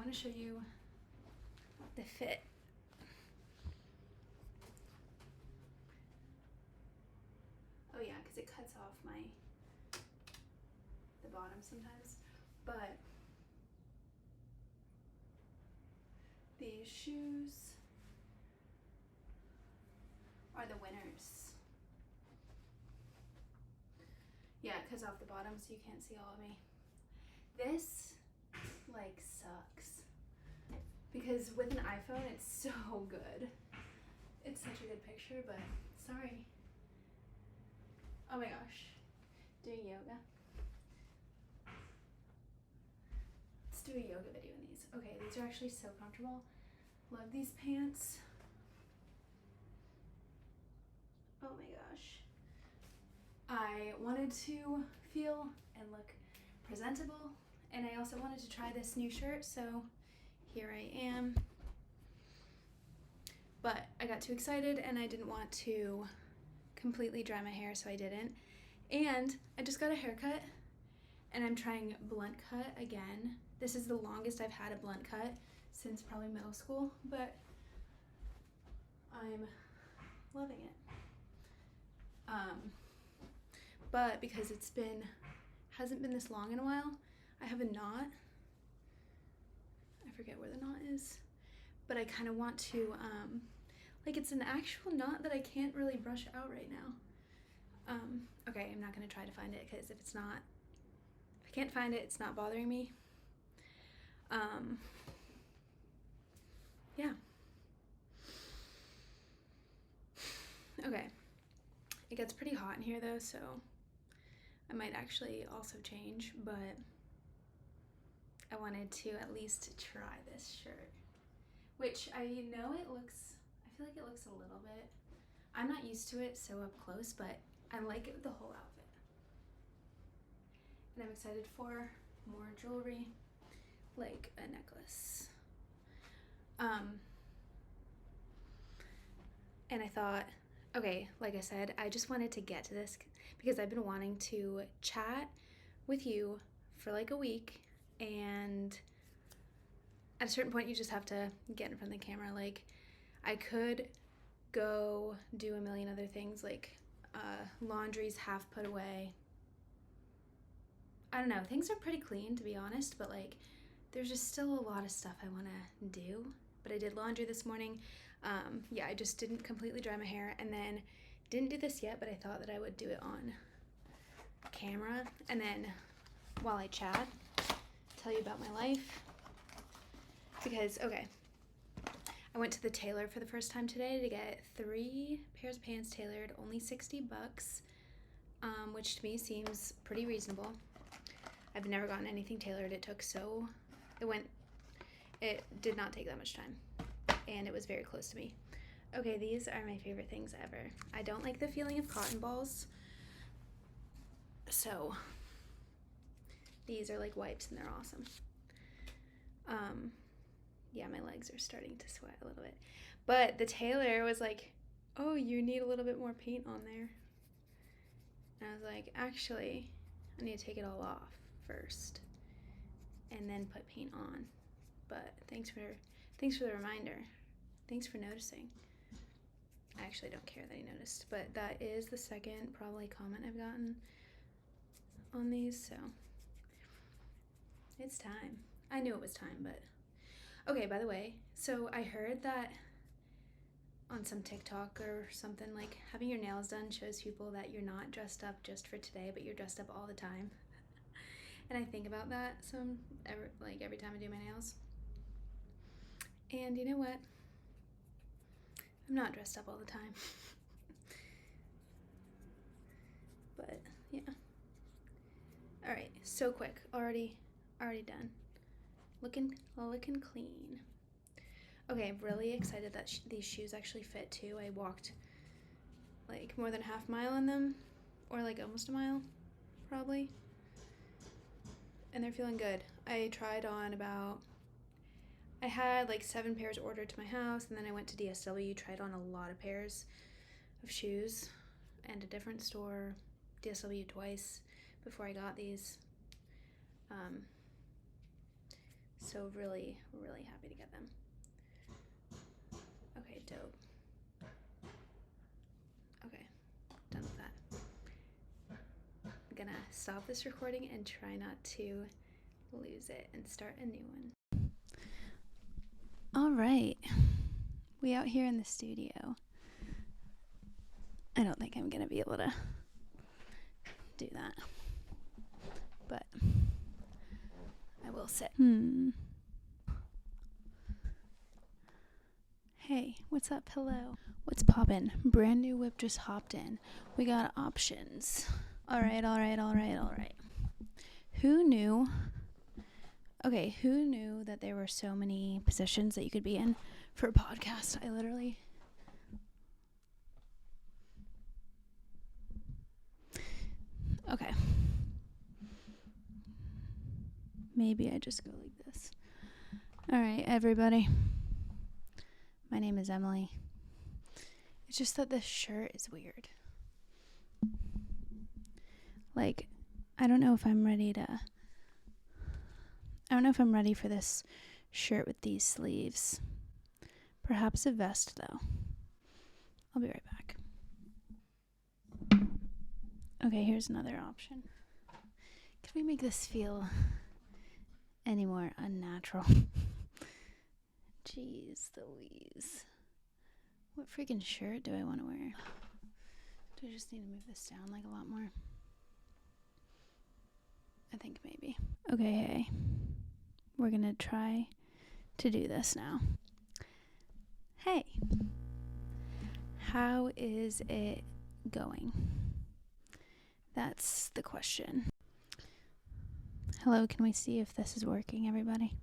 want to show you the fit. Oh yeah, because it cuts off the bottom sometimes. But these shoes are the winners. Yeah, it cuts off the bottom so you can't see all of me. This like sucks because with an iPhone it's so good. It's such a good picture, but sorry. Oh my gosh. Doing yoga. Let's do a yoga video in these. Okay, these are actually so comfortable. Love these pants. Oh my gosh. I wanted to feel and look presentable, and I also wanted to try this new shirt, so here I am. But I got too excited and I didn't want to completely dry my hair, so I didn't. And I just got a haircut and I'm trying blunt cut again. This is the longest I've had a blunt cut since probably middle school, but I'm loving it. But because hasn't been this long in a while, I have a knot. I forget where the knot is, but I kind of want to, like it's an actual knot that I can't really brush out right now. Okay, I'm not gonna try to find it because if I can't find it, it's not bothering me. Yeah. Okay. It gets pretty hot in here though, so I might actually also change, but I wanted to at least try this shirt, which I know I feel like it looks a little bit, I'm not used to it so up close, but I like it with the whole outfit. And I'm excited for more jewelry, like a necklace. And I thought, okay, like I said, I just wanted to get to this because I've been wanting to chat with you for like a week, and at a certain point you just have to get in front of the camera. Like I could go do a million other things, like laundry's half put away. I don't know, things are pretty clean to be honest, but like there's just still a lot of stuff I want to do. But I did laundry this morning. Yeah, I just didn't completely dry my hair, and then didn't do this yet, but I thought that I would do it on camera, and then while I chat, tell you about my life. Because, okay, I went to the tailor for the first time today to get 3 pairs of pants tailored, only $60, which to me seems pretty reasonable. I've never gotten anything tailored. It did not take that much time, and it was very close to me. Okay, these are my favorite things ever. I don't like the feeling of cotton balls, so these are like wipes and they're awesome. Yeah, my legs are starting to sweat a little bit, but the tailor was like, oh, you need a little bit more paint on there. And I was like, actually, I need to take it all off first and then put paint on. But thanks for the reminder. Thanks for noticing. I actually don't care that you noticed, but that is the second probably comment I've gotten on these, so it's time. I knew it was time, but okay, by the way, so I heard that on some TikTok or something, like having your nails done shows people that you're not dressed up just for today, but you're dressed up all the time. And I think about that every time I do my nails. And you know what? I'm not dressed up all the time. But yeah. All right, so quick, already done. Looking clean. Okay, I'm really excited that these shoes actually fit too. I walked like more than a half mile in them, or like almost a mile, probably. And they're feeling good. I tried on I had like 7 pairs ordered to my house, and then I went to DSW, tried on a lot of pairs of shoes, and a different store, DSW twice, before I got these. So really, really happy to get them. Okay, dope. Okay, done with that. I'm gonna stop this recording and try not to lose it and start a new one. All right, we out here in the studio. I don't think I'm gonna be able to do that, but I will sit. Hey, what's up? Hello. What's poppin'? Brand new whip just hopped in. We got options. All right. Who knew? Okay, who knew that there were so many positions that you could be in for a podcast? I literally... Okay. Maybe I just go like this. All right, everybody. My name is Emily. It's just that this shirt is weird. Like, I don't know if I'm ready for this shirt with these sleeves. Perhaps a vest, though. I'll be right back. Okay, here's another option. Can we make this feel any more unnatural? Jeez Louise. What freaking shirt do I want to wear? Do I just need to move this down like a lot more? I think maybe. Okay, hey. We're gonna try to do this now. Hey. How is it going? That's the question. Hello, can we see if this is working, everybody?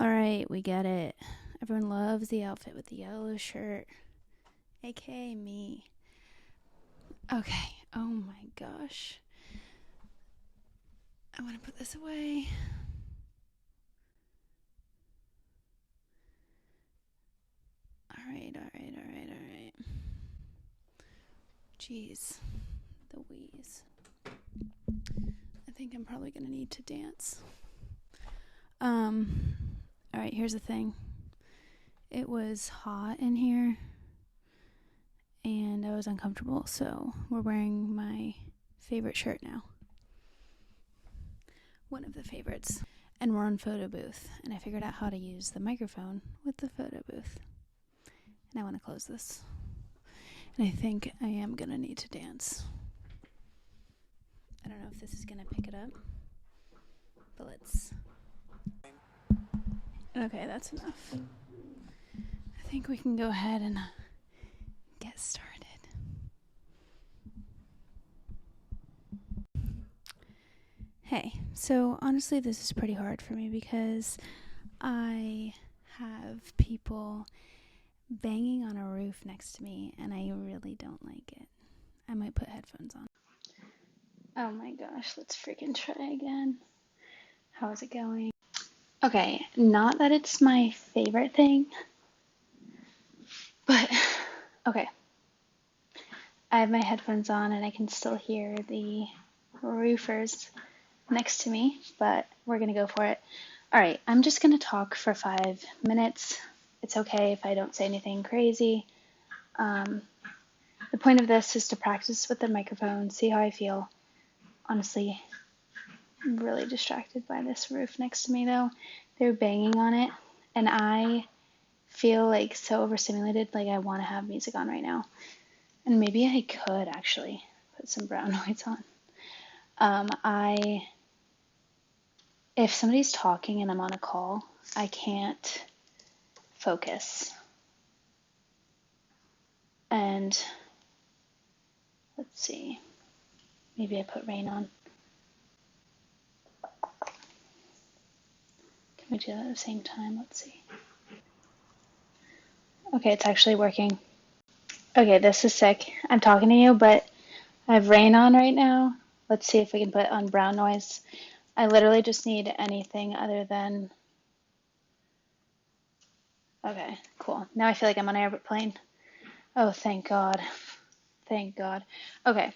Alright, we get it. Everyone loves the outfit with the yellow shirt. AKA me. Okay, oh my gosh. I want to put this away. Alright. Jeez, the wheeze. I think I'm probably gonna need to dance. Alright, here's the thing. It was hot in here and I was uncomfortable, so we're wearing my favorite shirt now. One of the favorites. And we're on photo booth, and I figured out how to use the microphone with the photo booth. And I want to close this. And I think I am gonna need to dance. I don't know if this is gonna pick it up, but let's... Okay, that's enough. I think we can go ahead and get started. Hey, so honestly this is pretty hard for me because I have people banging on a roof next to me and I really don't like it. I might put headphones on. Oh my gosh, let's freaking try again. How is it going? Okay, not that it's my favorite thing, but okay. I have my headphones on and I can still hear the roofers next to me, but we're gonna go for it. Alright, I'm just gonna talk for 5 minutes. It's okay if I don't say anything crazy. The point of this is to practice with the microphone, see how I feel. Honestly, I'm really distracted by this roof next to me though. They're banging on it, and I feel like so overstimulated, like I want to have music on right now. And maybe I could actually put some brown noise on. If somebody's talking and I'm on a call, I can't focus. And let's see, maybe I put rain on. Can we do that at the same time? Let's see. Okay, it's actually working. Okay, this is sick. I'm talking to you, but I have rain on right now. Let's see if we can put on brown noise. I literally just need anything other than... Okay, cool. Now I feel like I'm on an airplane. Oh, thank God. Thank God. Okay,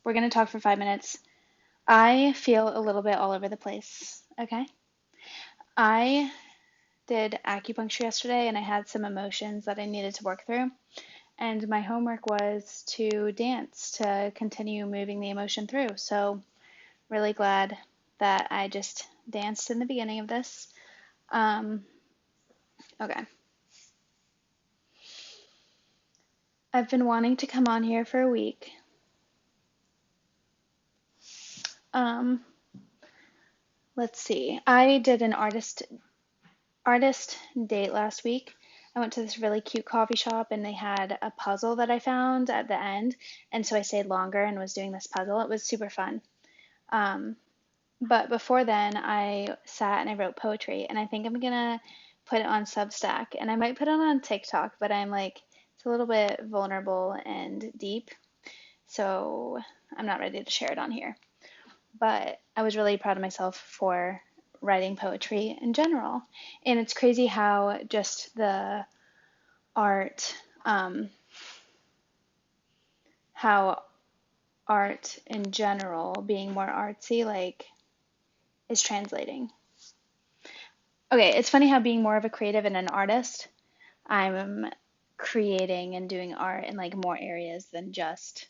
we're going to talk for 5 minutes. I feel a little bit all over the place, okay? I did acupuncture yesterday and I had some emotions that I needed to work through. And my homework was to dance to continue moving the emotion through. So, really glad that I just danced in the beginning of this. Okay. I've been wanting to come on here for a week. Let's see. I did an artist date last week. I went to this really cute coffee shop and they had a puzzle that I found at the end. And so I stayed longer and was doing this puzzle. It was super fun. But before then, I sat and I wrote poetry. And I think I'm going to put it on Substack. And I might put it on TikTok, but I'm like, it's a little bit vulnerable and deep. So I'm not ready to share it on here. But I was really proud of myself for writing poetry in general. And it's crazy how just the art, how art in general, being more artsy, like, is translating. Okay, it's funny how being more of a creative and an artist, I'm creating and doing art in like more areas than just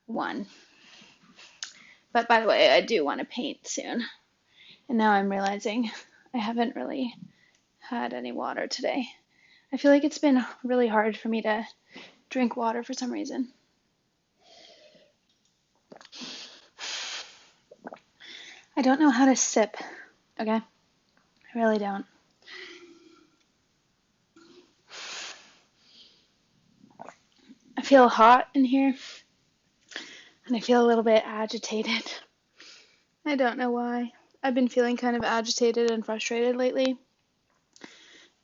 one. But by the way, I do want to paint soon. And now I'm realizing I haven't really had any water today. I feel like it's been really hard for me to drink water for some reason. I don't know how to sip, okay? I really don't. I feel hot in here, and I feel a little bit agitated. I don't know why. I've been feeling kind of agitated and frustrated lately,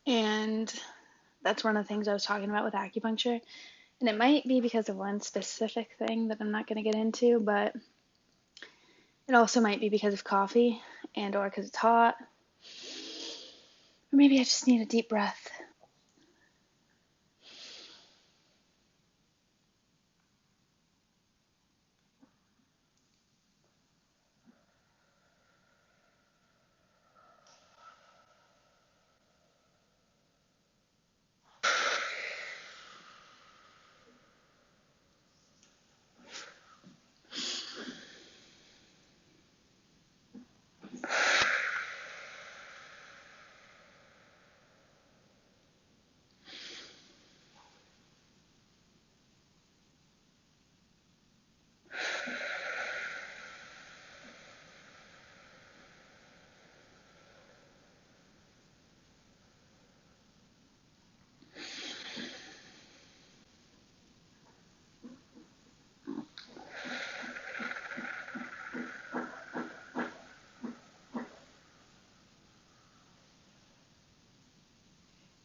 and that's one of the things I was talking about with acupuncture. And it might be because of one specific thing that I'm not going to get into, but it also might be because of coffee and or because it's hot. Or maybe I just need a deep breath.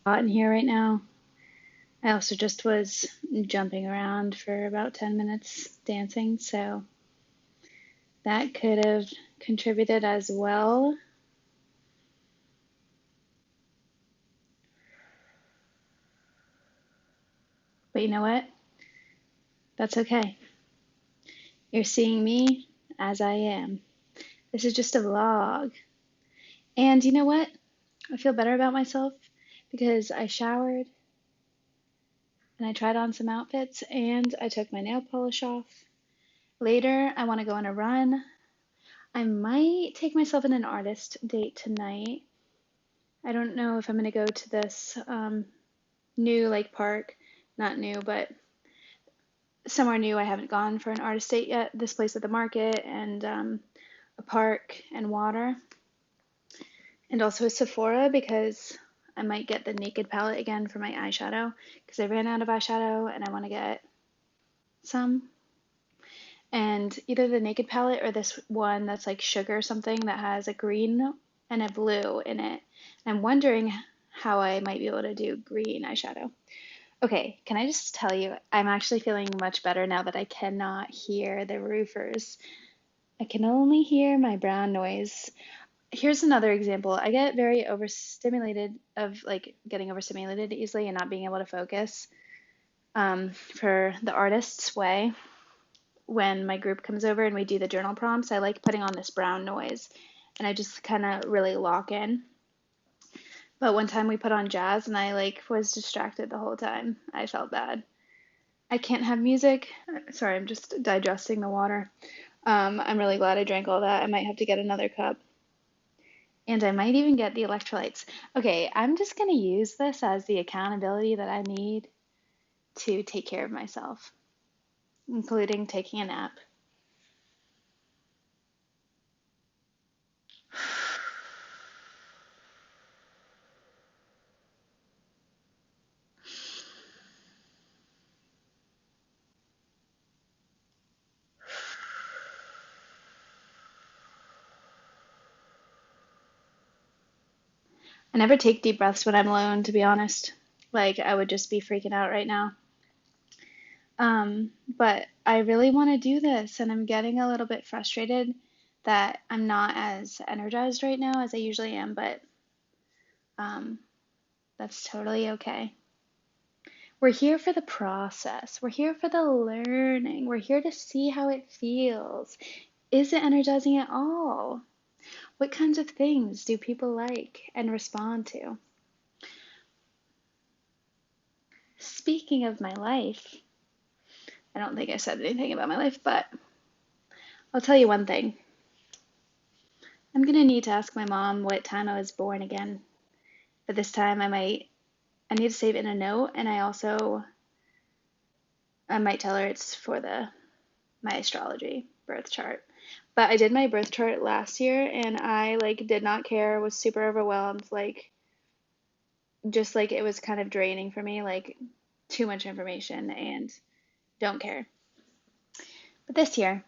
Hot in here right now. I also just was jumping around for about 10 minutes dancing, so that could have contributed as well. But you know what? That's okay. You're seeing me as I am. This is just a vlog. And you know what? I feel better about myself because I showered and I tried on some outfits and I took my nail polish off. Later, I want to go on a run. I might take myself on an artist date tonight. I don't know if I'm going to go to this new like park. Not new, but somewhere new. I haven't gone for an artist date yet. This place at the market and a park and water. And also a Sephora because I might get the Naked palette again for my eyeshadow because I ran out of eyeshadow and I want to get some. And either the Naked palette or this one that's like sugar something that has a green and a blue in it. I'm wondering how I might be able to do green eyeshadow. Okay, can I just tell you, I'm actually feeling much better now that I cannot hear the roofers. I can only hear my brown noise. Here's another example. I get very overstimulated of like getting overstimulated easily and not being able to focus for the artist's way. When my group comes over and we do the journal prompts, I like putting on this brown noise and I just kind of really lock in. But one time we put on jazz and I like was distracted the whole time. I felt bad. I can't have music. Sorry, I'm just digesting the water. I'm really glad I drank all that. I might have to get another cup. And I might even get the electrolytes. Okay, I'm just going to use this as the accountability that I need to take care of myself, including taking a nap. I never take deep breaths when I'm alone, to be honest. Like, I would just be freaking out right now. But I really want to do this, and I'm getting a little bit frustrated that I'm not as energized right now as I usually am, but um, that's totally okay. We're here for the process. We're here for the learning. We're here to see how it feels. Is it energizing at all? What kinds of things do people like and respond to? Speaking of my life, I don't think I said anything about my life, but I'll tell you one thing. I'm gonna need to ask my mom what time I was born again. But this time I need to save it in a note, and I might tell her it's for my astrology birth chart. But I did my birth chart last year and I like did not care, was super overwhelmed, like just like it was kind of draining for me, like too much information and don't care. But this year,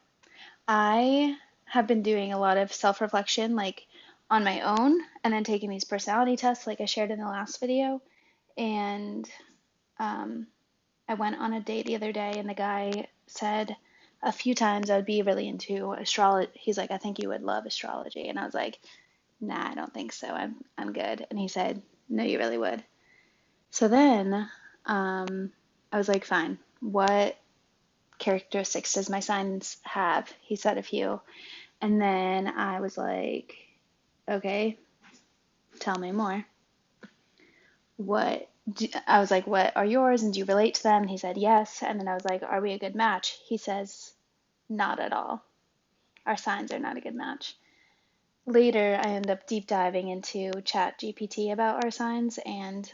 I have been doing a lot of self-reflection like on my own and then taking these personality tests like I shared in the last video. And um, I went on a date the other day and the guy said a few times I would be really into astrology. He's like, I think you would love astrology. And I was like, nah, I don't think so. I'm good. And he said, no, you really would. So then I was like, fine. What characteristics does my signs have? He said a few. And then I was like, okay, tell me more. I was like, what are yours? And do you relate to them? And he said, yes. And then I was like, are we a good match? He says, not at all. Our signs are not a good match. Later, I end up deep diving into Chat GPT about our signs, and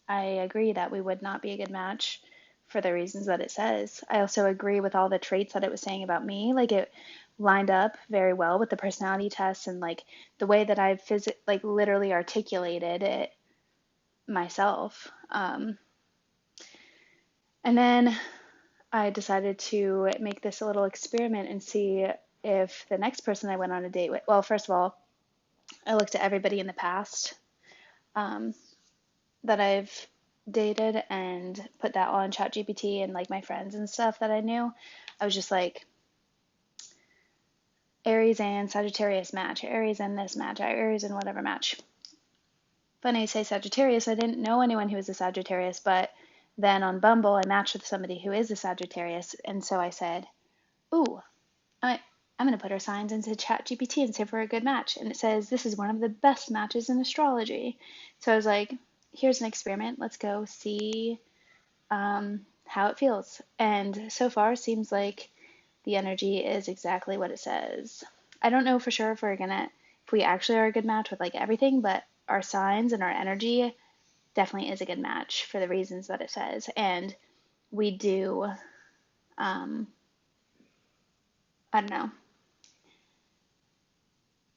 I agree that we would not be a good match for the reasons that it says. I also agree with all the traits that it was saying about me. Like it lined up very well with the personality test and like the way that I've like literally articulated it myself. And then I decided to make this a little experiment and see if the next person I went on a date with, well, first of all, I looked at everybody in the past um, that I've dated and put that on ChatGPT and like my friends and stuff that I knew. I was just like, Aries and Sagittarius match, Aries and this match, Aries and whatever match. Funny you say Sagittarius, I didn't know anyone who was a Sagittarius, but then on Bumble I matched with somebody who is a Sagittarius, and so I said, ooh, I'm going to put our signs into ChatGPT and see if we're a good match. And it says, this is one of the best matches in astrology. So I was like, here's an experiment. Let's go see how it feels. And so far, seems like the energy is exactly what it says. I don't know for sure if we actually are a good match with like everything, but our signs and our energy definitely is a good match for the reasons that it says. And we do, I don't know.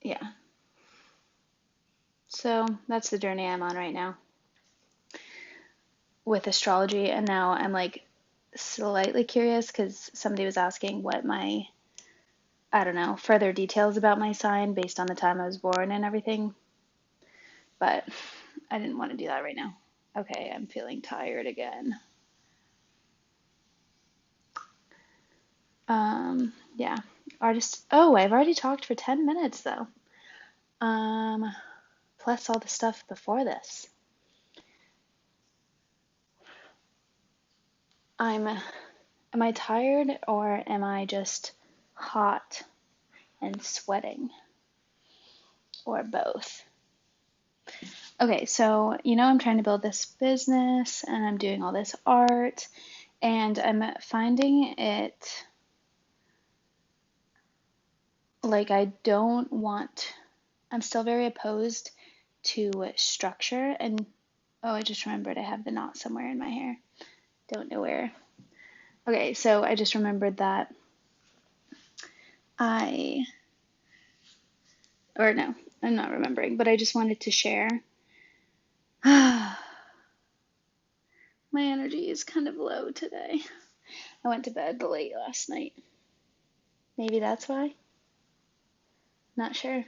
Yeah. So that's the journey I'm on right now with astrology. And now I'm like slightly curious because somebody was asking what I don't know, further details about my sign based on the time I was born and everything. But I didn't want to do that right now. Okay, I'm feeling tired again. Yeah. Oh, I've already talked for 10 minutes though. Plus all the stuff before this. Am I tired or am I just hot and sweating? Or both? Okay, so I'm trying to build this business and I'm doing all this art and I'm finding it like I'm still very opposed to structure and oh, I just remembered I have the knot somewhere in my hair. Don't know where. Okay, so I just remembered that I, or no, I'm not remembering, but I just wanted to share. My energy is kind of low today. I went to bed late last night. Maybe that's why. Not sure.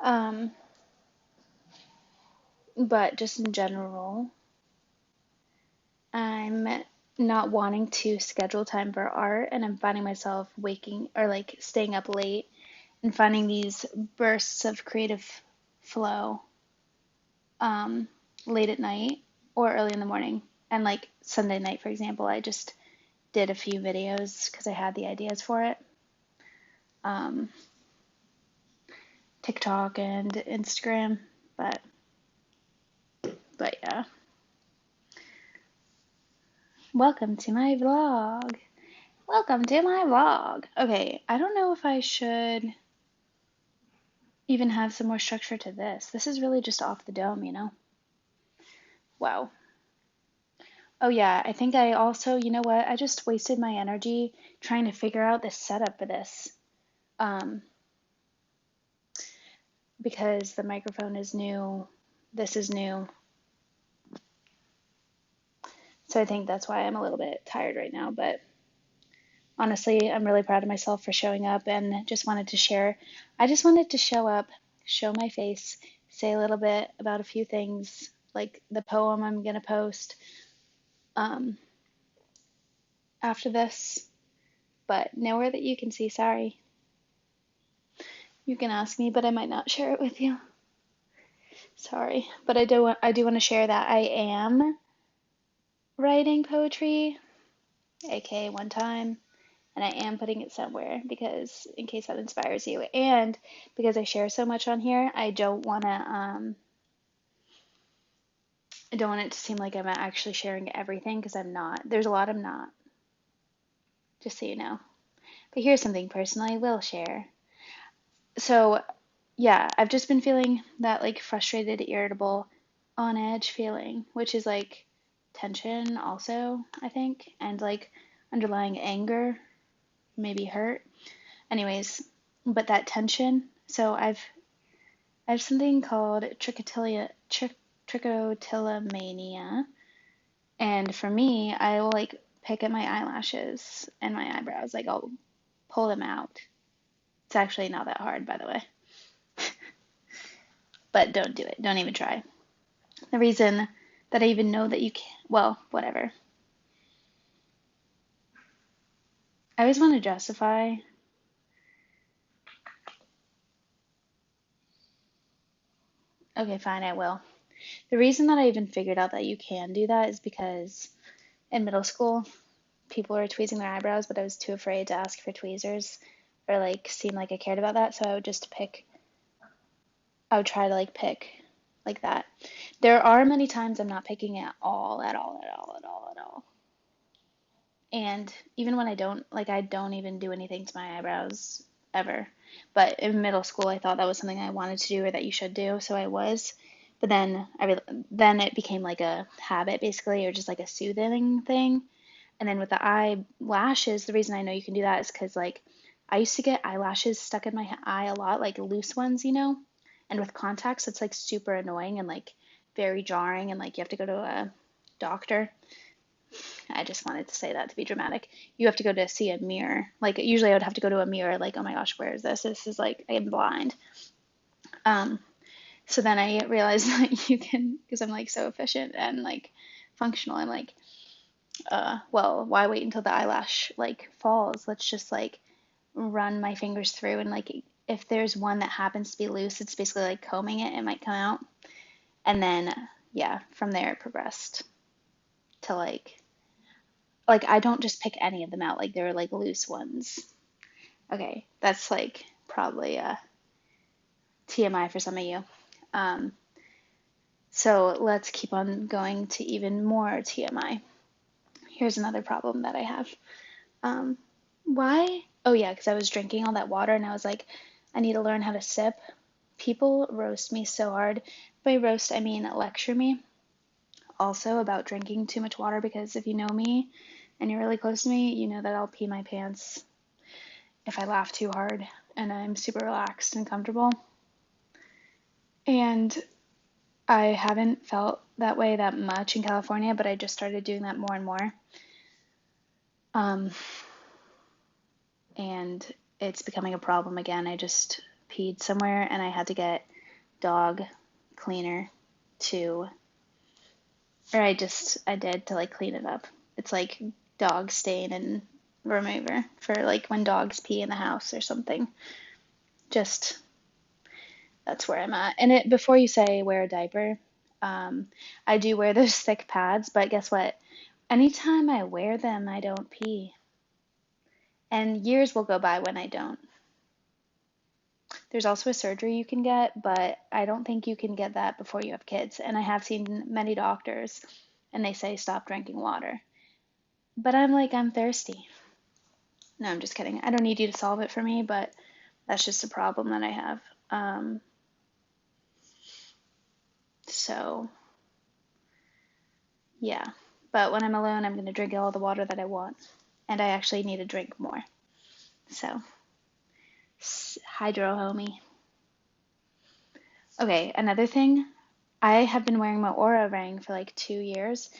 Um, but just in general, I'm not wanting to schedule time for art, and I'm finding myself waking or like staying up late and finding these bursts of creative flow late at night or early in the morning. And like Sunday night, for example, I just did a few videos because I had the ideas for it. TikTok and Instagram, but yeah. Welcome to my vlog. Welcome to my vlog. Okay, I don't know if I should even have some more structure to this. This is really just off the dome. Wow. Oh yeah, I think I also, you know what? I just wasted my energy trying to figure out the setup for this. Because the microphone is new, this is new. So I think that's why I'm a little bit tired right now, but honestly, I'm really proud of myself for showing up and just wanted to share. I just wanted to show up, show my face, say a little bit about a few things, like the poem I'm going to post after this, but nowhere that you can see, sorry. You can ask me, but I might not share it with you. Sorry, but I do want to share that I am writing poetry, aka one time, and I am putting it somewhere because in case that inspires you, and because I share so much on here, I don't want it to seem like I'm actually sharing everything because I'm not. There's a lot I'm not, just so you know. But here's something personal I will share. So, yeah, I've just been feeling that like frustrated, irritable, on edge feeling, which is like tension also, I think, and like underlying anger, maybe hurt. Anyways, but that tension. So I have something called trichotillomania, and for me, I will like pick at my eyelashes and my eyebrows, like I'll pull them out. It's actually not that hard, by the way, but don't do it. Don't even try. The reason that I even know that you can, well, whatever. I always want to justify. Okay, fine, I will. The reason that I even figured out that you can do that is because in middle school, people were tweezing their eyebrows, but I was too afraid to ask for tweezers or like seem like I cared about that. So I would try to like pick like that. There are many times I'm not picking at all, at all, at all, at all, at all. And even when I don't, like I don't even do anything to my eyebrows ever. But in middle school, I thought that was something I wanted to do or that you should do, so I was. But then it became like a habit basically, or just like a soothing thing. And then with the eyelashes, the reason I know you can do that is because like I used to get eyelashes stuck in my eye a lot, like loose ones. And with contacts, it's like super annoying and like very jarring, and like you have to go to a doctor. I just wanted to say that to be dramatic. You have to go to see a mirror. Like usually I would have to go to a mirror, like, oh my gosh, where is this? This is like I'm blind. Um, so then I realized that you can, because I'm like so efficient and like functional. I'm like, well, why wait until the eyelash like falls? Let's just like run my fingers through and like if there's one that happens to be loose, it's basically like combing it, it might come out. And then yeah, from there it progressed to like I don't just pick any of them out, like there are like loose ones. Okay, that's like probably TMI for some of you. So let's keep on going to even more TMI. Here's another problem that I have. Why? Oh yeah, because I was drinking all that water and I was like, I need to learn how to sip. People roast me so hard. By roast, I mean lecture me also about drinking too much water, because if you know me and you're really close to me, you know that I'll pee my pants if I laugh too hard and I'm super relaxed and comfortable. And I haven't felt that way that much in California, but I just started doing that more and more. And it's becoming a problem again. I just peed somewhere and I had to get dog cleaner to, or I did to like clean it up. It's like dog stain and remover for like when dogs pee in the house or something. Just, that's where I'm at. And it, before you say wear a diaper, I do wear those thick pads, but guess what? Anytime I wear them, I don't pee. And years will go by when I don't. There's also a surgery you can get, but I don't think you can get that before you have kids. And I have seen many doctors, and they say stop drinking water. But I'm like, I'm thirsty. No, I'm just kidding. I don't need you to solve it for me, but that's just a problem that I have. So, yeah. But when I'm alone, I'm going to drink all the water that I want. And I actually need to drink more. So, hydro homie. Okay, another thing. I have been wearing my Aura ring for like 2 years,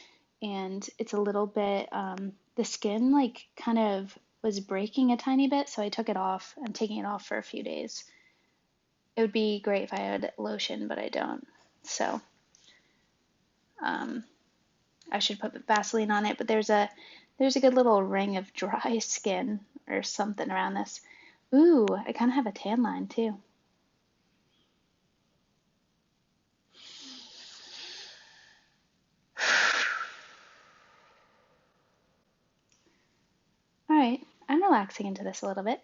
and it's a little bit, the skin like kind of was breaking a tiny bit, so I took it off. I'm taking it off for a few days. It would be great if I had lotion, but I don't. So, I should put Vaseline on it, but there's a good little ring of dry skin or something around this. Ooh, I kind of have a tan line too. All right, I'm relaxing into this a little bit.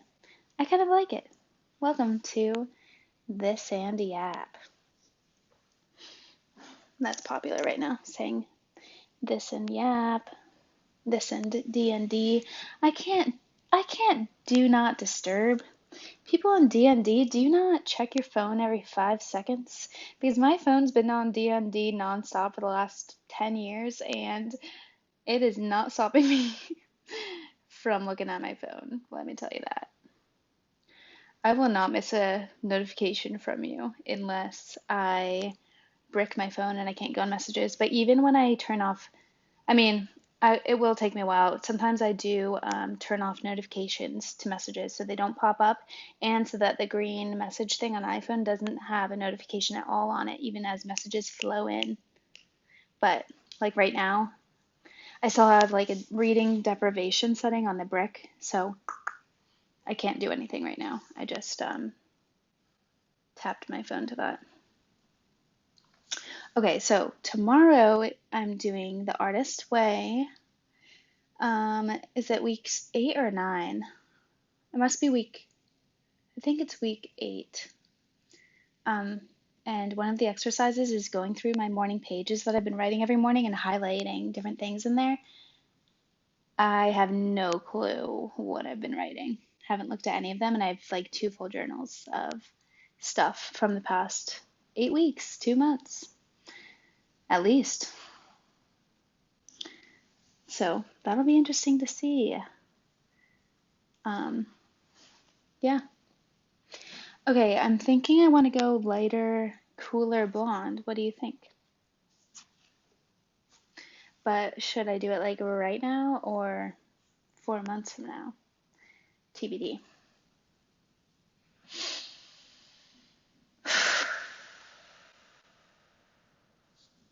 I kind of like it. Welcome to the Sandy app. That's popular right now, saying this and yap, this and D&D. I can't do not disturb. People on D&D, do not check your phone every 5 seconds, because my phone's been on D&D nonstop for the last 10 years and it is not stopping me from looking at my phone. Let me tell you that. I will not miss a notification from you unless I brick my phone and I can't go on messages. But even when I turn off, I mean, it will take me a while. Sometimes I do turn off notifications to messages so they don't pop up, and so that the green message thing on iPhone doesn't have a notification at all on it, even as messages flow in. But like right now, I still have like a reading deprivation setting on the brick, so I can't do anything right now. I just tapped my phone to that. Okay, so tomorrow I'm doing the artist way. Is it weeks 8 or 9? It must be I think it's week 8. And one of the exercises is going through my morning pages that I've been writing every morning and highlighting different things in there. I have no clue what I've been writing. Haven't looked at any of them, and I have like 2 full journals of stuff from the past 8 weeks, 2 months, at least. So that'll be interesting to see. Yeah. Okay, I'm thinking I want to go lighter, cooler blonde. What do you think? But should I do it like right now or 4 months from now? TBD.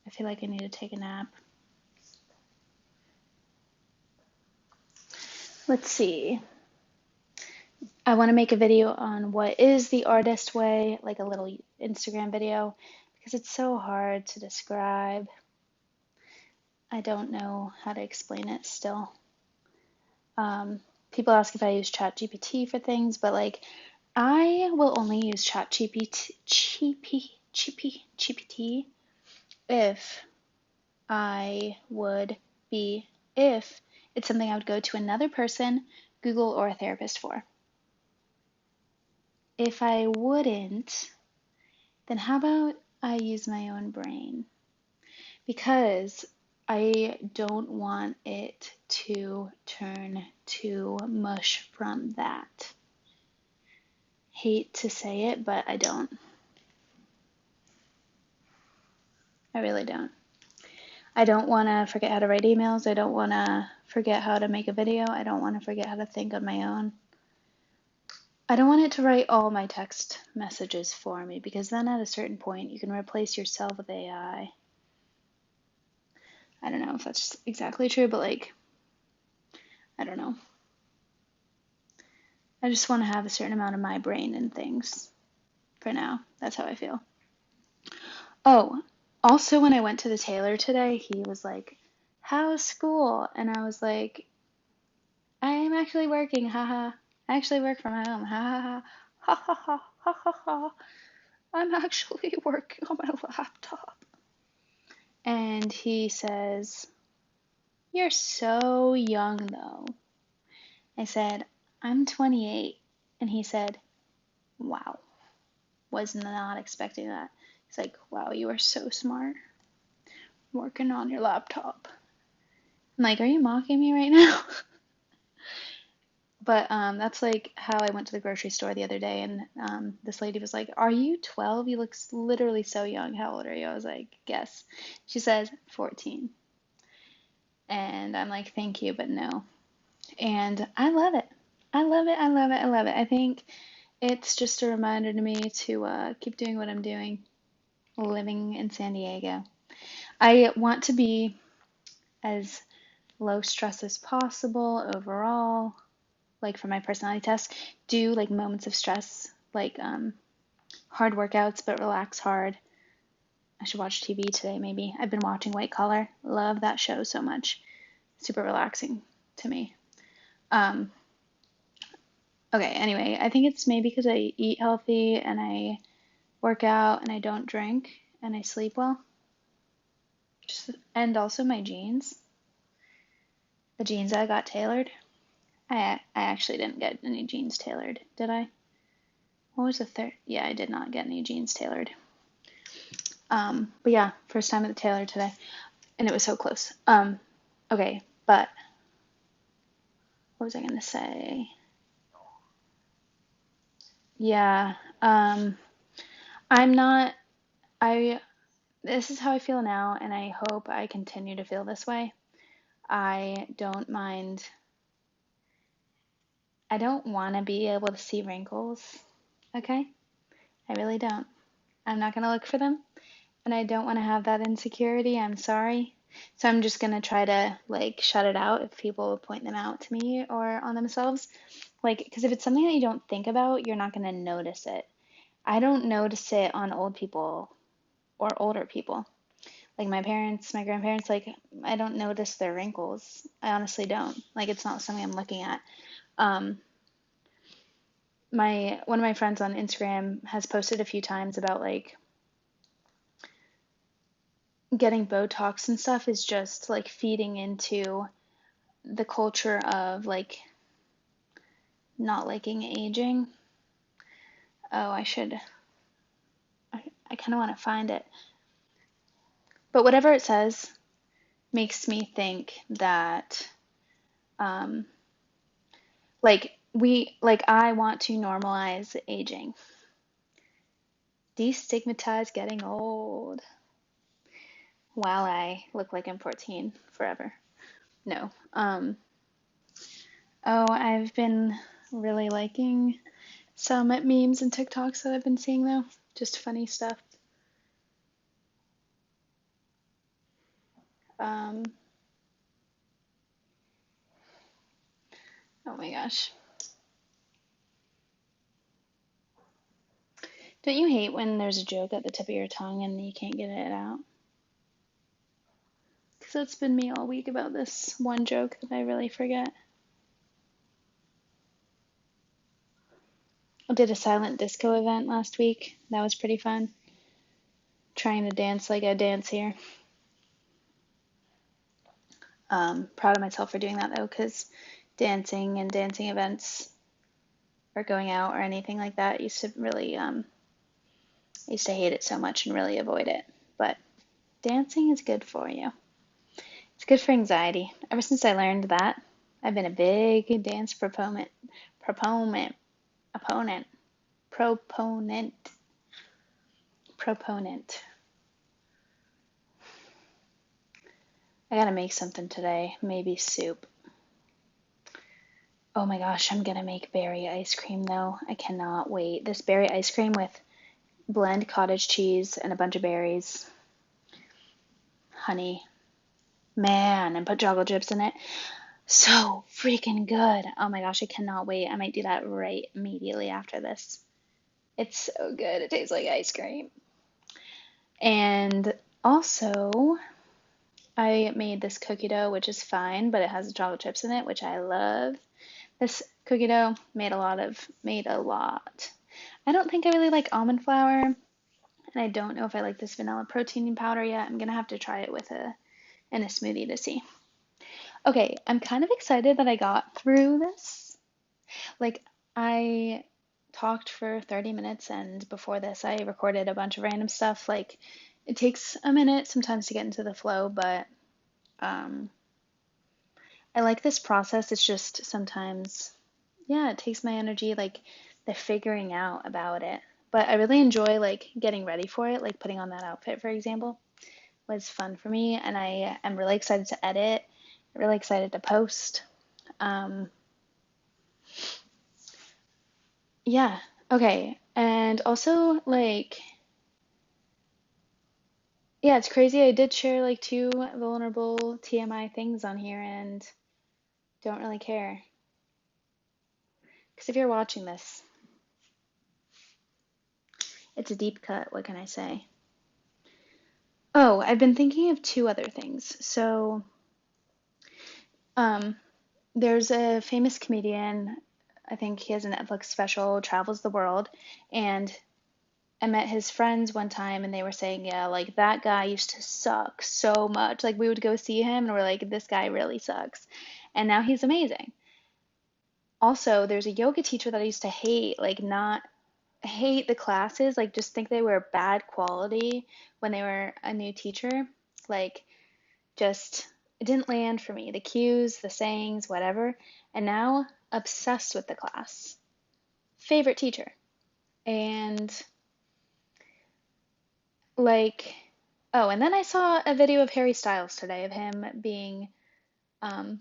I feel like I need to take a nap. Let's see. I want to make a video on what is the artist way, like a little Instagram video, because it's so hard to describe. I don't know how to explain it still. People ask if I use ChatGPT for things, but like I will only use GPT if I would be, if it's something I would go to another person, Google, or a therapist for. If I wouldn't, then how about I use my own brain? Because I don't want it to turn to mush from that. Hate to say it, but I don't. I really don't. I don't want to forget how to write emails. I don't want to forget how to make a video. I don't want to forget how to think on my own. I don't want it to write all my text messages for me, because then at a certain point you can replace yourself with AI. I don't know if that's exactly true, but like, I don't know. I just want to have a certain amount of my brain in things for now. That's how I feel. Oh, also when I went to the tailor today, he was like, "How's school?" And I was like, "I'm actually working, haha. I actually work from home, ha ha ha, ha ha ha, ha ha ha. I'm actually working on my laptop." And he says, "You're so young though." I said, "I'm 28." And he said, "Wow, was not expecting that." He's like, "Wow, you are so smart, working on your laptop." I'm like, "Are you mocking me right now?" But that's like how I went to the grocery store the other day, and this lady was like, "Are you 12? You look literally so young. How old are you?" I was like, "Guess." She says 14. And I'm like, "Thank you, but no." And I love it. I love it. I love it. I love it. I think it's just a reminder to me to keep doing what I'm doing, living in San Diego. I want to be as low stress as possible overall, like for my personality test. Do like moments of stress, like hard workouts, but relax hard. I should watch TV today, maybe. I've been watching White Collar. Love that show so much. Super relaxing to me. Um, okay, anyway, I think it's maybe because I eat healthy and I work out and I don't drink and I sleep well. And also my jeans. The jeans I got tailored. I actually didn't get any jeans tailored, did I? What was the third? Yeah, I did not get any jeans tailored. But yeah, first time at the tailor today, and it was so close. Okay, but what was I gonna say? Yeah, I'm not. I This is how I feel now, and I hope I continue to feel this way. I don't mind. I don't want to be able to see wrinkles. Okay, I really don't. I'm not gonna look for them, and I don't want to have that insecurity. I'm sorry. So I'm just gonna try to like shut it out if people point them out to me or on themselves. Like, because if it's something that you don't think about, you're not gonna notice it. I don't notice it on old people or older people. Like my parents, my grandparents, like I don't notice their wrinkles. I honestly don't. Like it's not something I'm looking at. Um, my one of my friends on Instagram has posted a few times about like getting Botox and stuff is just like feeding into the culture of like not liking aging. Oh, I kind of want to find it. But whatever it says makes me think that, um, like I want to normalize aging, destigmatize getting old while I look like I'm 14 forever. No. Oh, I've been really liking some memes and TikToks that I've been seeing though. Just funny stuff. Um, oh my gosh. Don't you hate when there's a joke at the tip of your tongue and you can't get it out? Because that's been me all week about this one joke that I really forget. did a silent disco event last week. That was pretty fun. Trying to dance like I dance here. Proud of myself for doing that though, because dancing and dancing events or going out or anything like that used to really, I used to hate it so much and really avoid it. But dancing is good for you. It's good for anxiety. Ever since I learned that, I've been a big dance proponent. I gotta make something today. Maybe soup. Oh my gosh, I'm gonna make berry ice cream though. I cannot wait. This berry ice cream with blend cottage cheese and a bunch of berries, honey, man, and put chocolate chips in it. So freaking good. Oh my gosh, I cannot wait. I might do that right immediately after this. It's so good. It tastes like ice cream. And also, I made this cookie dough, which is fine, but it has chocolate chips in it, which I love. This cookie dough made a lot. I don't think I really like almond flour, and I don't know if I like this vanilla protein powder yet. I'm gonna have to try it in a smoothie to see. Okay, I'm kind of excited that I got through this. Like, I talked for 30 minutes, and before this, I recorded a bunch of random stuff. Like, it takes a minute sometimes to get into the flow, but I like this process. It's just sometimes, yeah, it takes my energy, like the figuring out about it. But I really enjoy like getting ready for it, like putting on that outfit, for example, was fun for me, and I am really excited to edit, really excited to post. Um, yeah, okay. And also, like, yeah, it's crazy. I did share like two vulnerable TMI things on here and don't really care. Because if you're watching this, it's a deep cut. What can I say? Oh, I've been thinking of two other things. So, um, there's a famous comedian, I think he has a Netflix special, travels the world, and I met his friends one time and they were saying, yeah, like that guy used to suck so much. Like we would go see him and we're like, this guy really sucks. And now he's amazing. Also, there's a yoga teacher that I used to hate, like not hate the classes, like just think they were bad quality when they were a new teacher. Like just it didn't land for me. The cues, the sayings, whatever. And now obsessed with the class. Favorite teacher. And like oh, and then I saw a video of Harry Styles today of him being um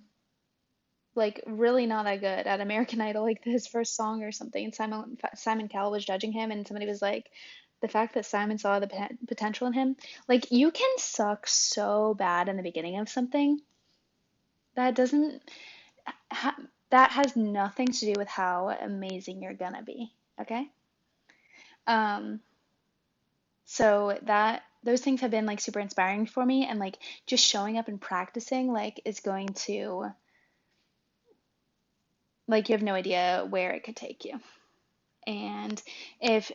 like really not that good at American Idol, like his first song or something. And Simon Cowell was judging him, and somebody was like, the fact that Simon saw the potential in him, like you can suck so bad in the beginning of something that doesn't ha that has nothing to do with how amazing you're gonna be. Okay. Um, so that those things have been like super inspiring for me, and like just showing up and practicing like is going to like you have no idea where it could take you. And if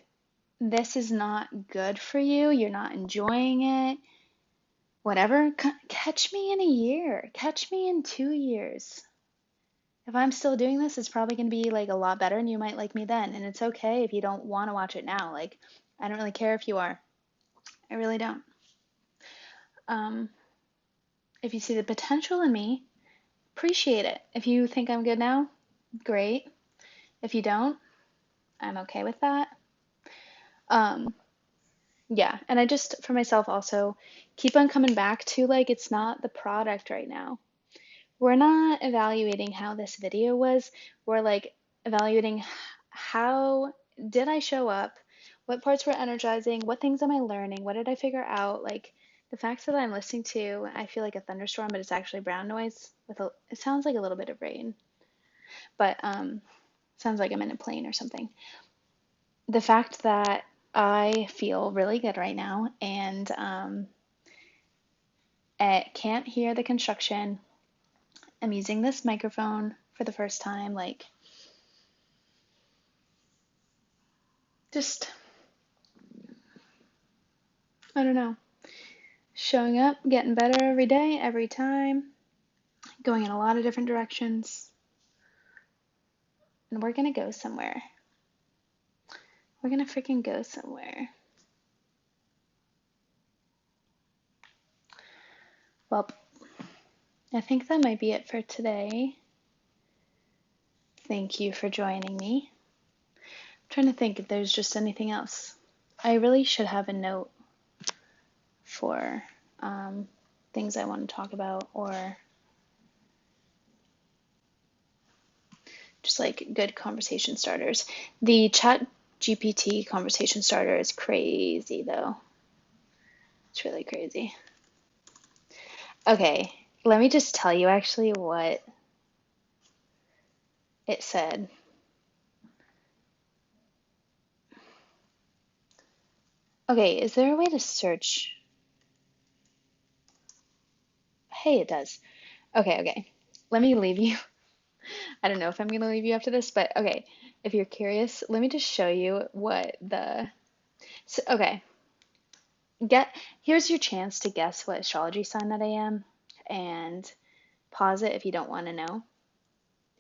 this is not good for you, you're not enjoying it, whatever, catch me in a year, catch me in 2 years. If I'm still doing this, it's probably going to be like a lot better and you might like me then. And it's okay if you don't want to watch it now. Like, I don't really care if you are. I really don't. Um, if you see the potential in me, appreciate it. If you think I'm good now, great. If you don't, I'm okay with that. Um, yeah, and I just for myself also keep on coming back to like it's not the product right now. We're not evaluating how this video was. We're like evaluating how did I show up? What parts were energizing? What things am I learning? What did I figure out? Like the fact that I'm listening to, I feel like a thunderstorm, but it's actually brown noise with it sounds like a little bit of rain, but sounds like I'm in a plane or something. The fact that I feel really good right now and I can't hear the construction. I'm using this microphone for the first time. Like, just, I don't know, showing up, getting better every day, every time, going in a lot of different directions. And we're going to go somewhere. We're going to freaking go somewhere. Well, I think that might be it for today. Thank you for joining me. I'm trying to think if there's just anything else. I really should have a note for things I want to talk about, or just like good conversation starters. The Chat GPT conversation starter is crazy though. It's really crazy. Okay, let me just tell you actually what it said. Okay, is there a way to search? Hey, it does. Okay. Let me leave you. I don't know if I'm going to leave you after this, but okay. If you're curious, let me just show you what the... So, okay. Here's your chance to guess what astrology sign that I am, and pause it if you don't want to know.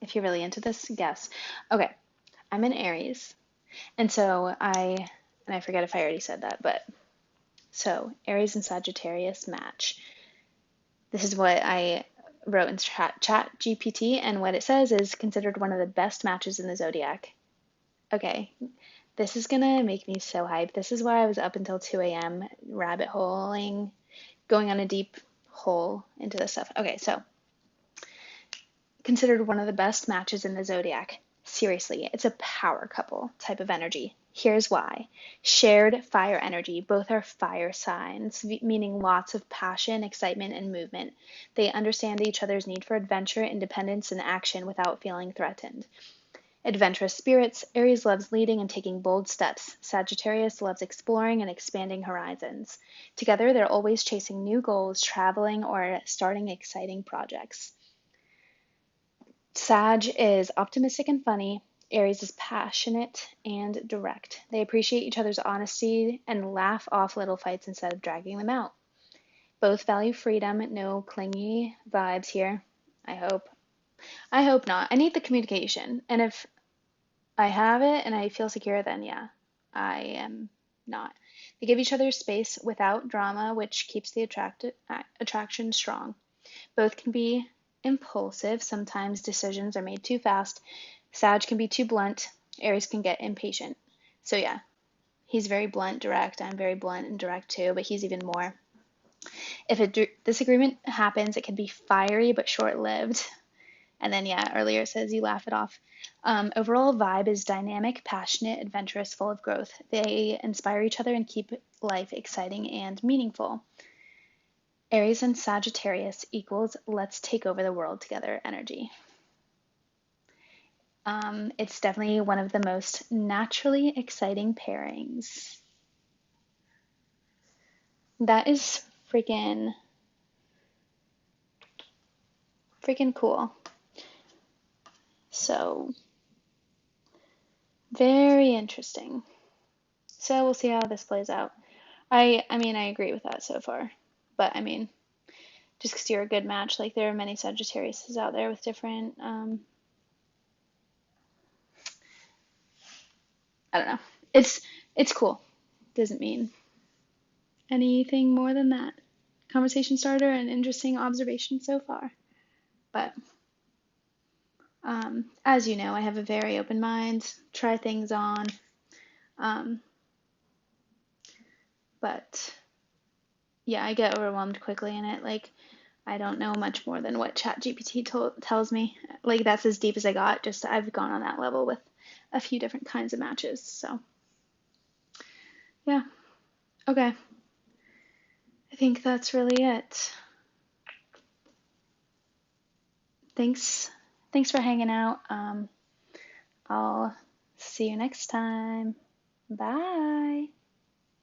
If you're really into this, guess. Okay, I'm in Aries, and so I forget if I already said that, but so Aries and Sagittarius match. This is what I wrote in Chat GPT, and what it says is considered one of the best matches in the zodiac. Okay, this is gonna make me so hyped. This is why I was up until 2 a.m. rabbit holing, going on a deep hole into this stuff. Okay, so considered one of the best matches in the zodiac. Seriously, it's a power couple type of energy. Here's why. Shared fire energy. Both are fire signs, meaning lots of passion, excitement, and movement. They understand each other's need for adventure, independence, and action without feeling threatened. Adventurous spirits, Aries loves leading and taking bold steps. Sagittarius loves exploring and expanding horizons. Together, they're always chasing new goals, traveling, or starting exciting projects. Sag is optimistic and funny. Aries is passionate and direct. They appreciate each other's honesty and laugh off little fights instead of dragging them out. Both value freedom, no clingy vibes here. I hope. I hope not. I need the communication. And if I have it and I feel secure, then yeah, I am not. They give each other space without drama, which keeps the attraction strong. Both can be impulsive. Sometimes decisions are made too fast. Sag can be too blunt. Aries can get impatient. So yeah, he's very blunt, direct. I'm very blunt and direct too, but he's even more. If a disagreement happens, it can be fiery but short-lived. And then yeah, earlier it says you laugh it off. Overall vibe is dynamic, passionate, adventurous, full of growth. They inspire each other and keep life exciting and meaningful. Aries and Sagittarius equals let's take over the world together energy. It's definitely one of the most naturally exciting pairings. That is freaking cool. So, very interesting. So we'll see how this plays out. I mean, I agree with that so far. But I mean, just because you're a good match, like there are many Sagittariuses out there with different, I don't know. It's cool. Doesn't mean anything more than that. Conversation starter and interesting observation so far. But as you know, I have a very open mind, try things on. But yeah, I get overwhelmed quickly in it. Like, I don't know much more than what ChatGPT tells me. Like, that's as deep as I got. Just I've gone on that level with a few different kinds of matches. So, yeah. Okay. I think that's really it. Thanks for hanging out. I'll see you next time. Bye.